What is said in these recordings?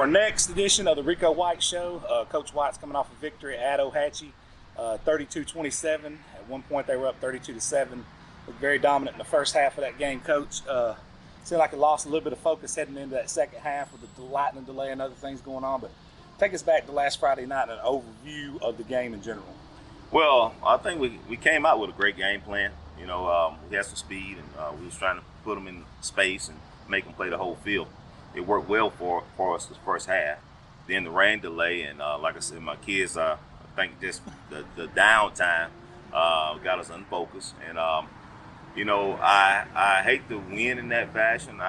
next edition of the Rico White Show. Coach White's coming off a victory at Ohatchee, 32-27. At one point, they were up 32-7. Looked very dominant in the first half of that game, Coach. Seemed like it lost a little bit of focus heading into that second half with the lightning delay and other things going on. But take us back to last Friday night and an overview of the game in general. Well, I think we came out with a great game plan. You know, we had some speed, and we was trying to put them in space and make them play the whole field. It worked well for us the first half. Then the rain delay, and like I said, my kids, I think just the downtime got us unfocused. And you know, I hate to win in that fashion.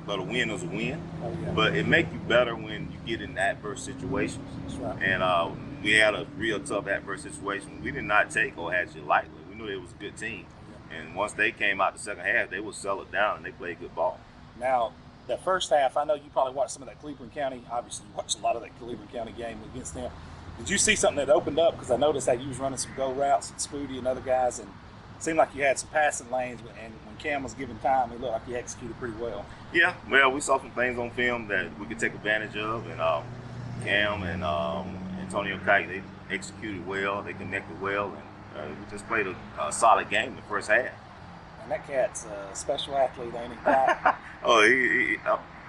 But a win is a win. Oh, yeah. But it makes you better when you get in adverse situations. That's right. And we had a real tough adverse situation. We did not take Ohatchee lightly. We knew they was a good team. Yeah. And once they came out the second half, they would settle it down and they played good ball. Now, that first half, I know you probably watched some of that Cleveland County. Obviously, you watched a lot of that Cleveland County game against them. Did you see something that opened up? Because I noticed that you was running some go routes and Spoody and other guys, and it seemed like you had some passing lanes. And when Cam was given time, it looked like he executed pretty well. Yeah, well, we saw some things on film that we could take advantage of, and Cam and Antonio Kite, they executed well, they connected well, and we just played a solid game in the first half. And that cat's a special athlete, ain't he? Kite? Oh,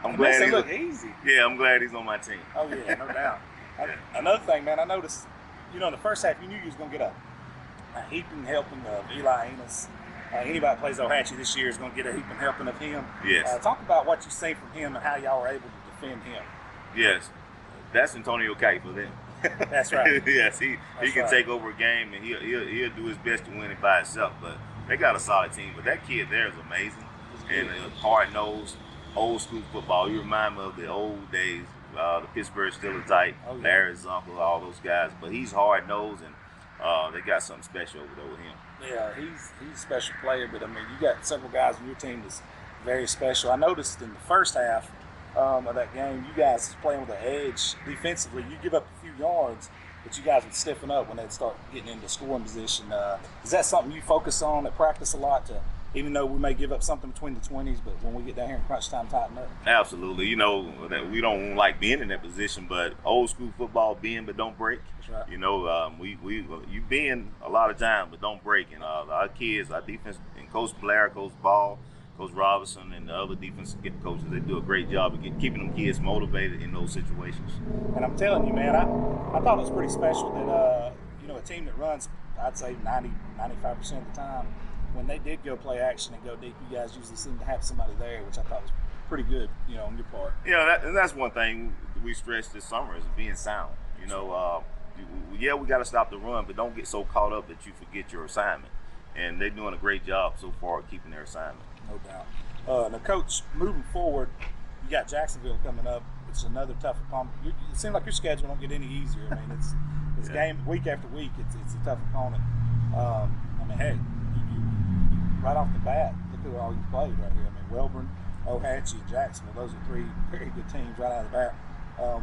I'm glad he's look easy. Yeah, I'm glad he's on my team. Oh yeah, no doubt. Yeah. Another thing, man, I noticed, you know, in the first half, you knew you was gonna get a heaping helping of Eli Enos. Anybody that plays Ohatchee this year is gonna get a heaping helping of him. Yes. Talk about what you seen from him and how y'all were able to defend him. Yes, that's Antonio Kite for them. That's right. Yes, he can take over a game and he'll do his best to win it by himself. But they got a solid team. But that kid there is amazing and hard-nosed, old-school football. You remind me of the old days, the Pittsburgh Steelers type, Larry's uncle, all those guys. But he's hard-nosed, and they got something special over there with him. Yeah, he's a special player. But I mean, you got several guys on your team that's very special. I noticed in the first half of that game, you guys playing with an edge defensively. You give up a few yards, but you guys would stiffen up when they'd start getting into scoring position. Is that something you focus on at practice a lot, to even though we may give up something between the 20s, but when we get down here in crunch time, tighten up? Absolutely. You know, that we don't like being in that position, but old school football, bend but don't break. That's right. You know, you bend a lot of time, but don't break. And our kids, our defense, and Coach Blair, Coach Ball, Coach Robinson, and the other defensive coaches, they do a great job of keeping them kids motivated in those situations. And I'm telling you, man, I thought it was pretty special that, you know, a team that runs, I'd say 90-95% of the time, when they did go play action and go deep, you guys usually seem to have somebody there, which I thought was pretty good, you know, on your part. Yeah, and that's one thing we stressed this summer is being sound. You know, yeah, we got to stop the run, but don't get so caught up that you forget your assignment. And they're doing a great job so far of keeping their assignment. No doubt. Now, Coach, moving forward, you got Jacksonville coming up. It's another tough opponent. It seems like your schedule don't get any easier. I mean, it's game week after week. It's a tough opponent. I mean, hey, you right off the bat, look at all you played right here. I mean, Welborn, Ohatchee, and Jacksonville. Those are three very good teams right out of the bat.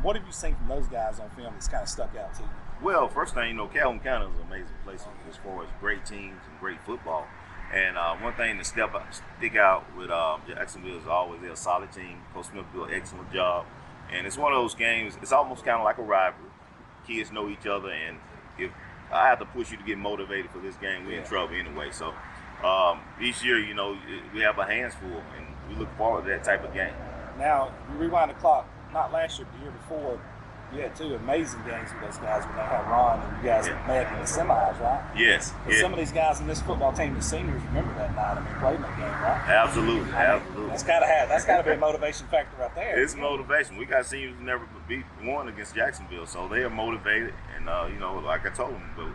What have you seen from those guys on film that's kind of stuck out to you? Well, first thing, you know, Calhoun County is an amazing place as far as great teams and great football. And one thing to stick out with Jacksonville is always they're a solid team. Coach Smith do an excellent job. And it's one of those games, it's almost kind of like a rivalry. Kids know each other, and if I have to push you to get motivated for this game, we're in trouble anyway. So each year, you know, we have our hands full, and we look forward to that type of game. Now, you rewind the clock, not last year, but the year before, you had two amazing games with those guys when they had Ron and you guys met in the semis, right? Yes. But some of these guys in this football team, the seniors, remember that night. I mean, played in that game, right? Absolutely. Absolutely. That's got to be a motivation factor right there. It's motivation. We got seniors who never won against Jacksonville, so they are motivated. And, you know, like I told them, but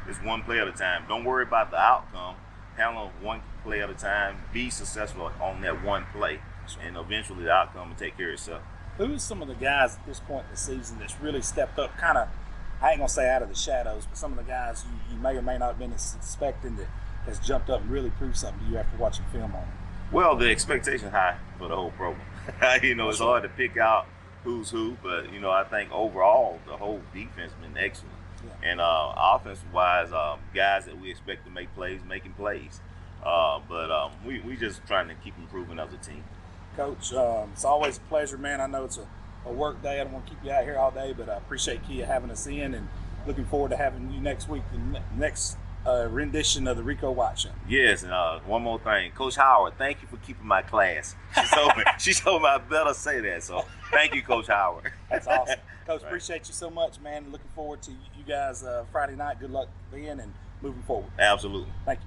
it's one play at a time. Don't worry about the outcome. Handle one play at a time. Be successful on that one play, and eventually the outcome will take care of itself. Who are some of the guys at this point in the season that's really stepped up, kind of, I ain't going to say out of the shadows, but some of the guys you may or may not have been expecting that has jumped up and really proved something to you after watching film on them? Well, the expectation high for the whole program. You know, it's hard to pick out who's who, but, you know, I think overall the whole defense has been excellent. Yeah. And offensive-wise, guys that we expect to make plays, making plays. But we just trying to keep improving as a team. Coach, it's always a pleasure, man. I know it's a a work day. I don't want to keep you out here all day, but I appreciate Kia having us in, and looking forward to having you next week, the next rendition of the Rico White Show. Yes, and one more thing. Coach Howard, thank you for keeping my class. She told me I better say that, so thank you, Coach Howard. That's awesome. Coach, right. Appreciate you so much, man. Looking forward to you guys Friday night. Good luck then and moving forward. Absolutely. Thank you.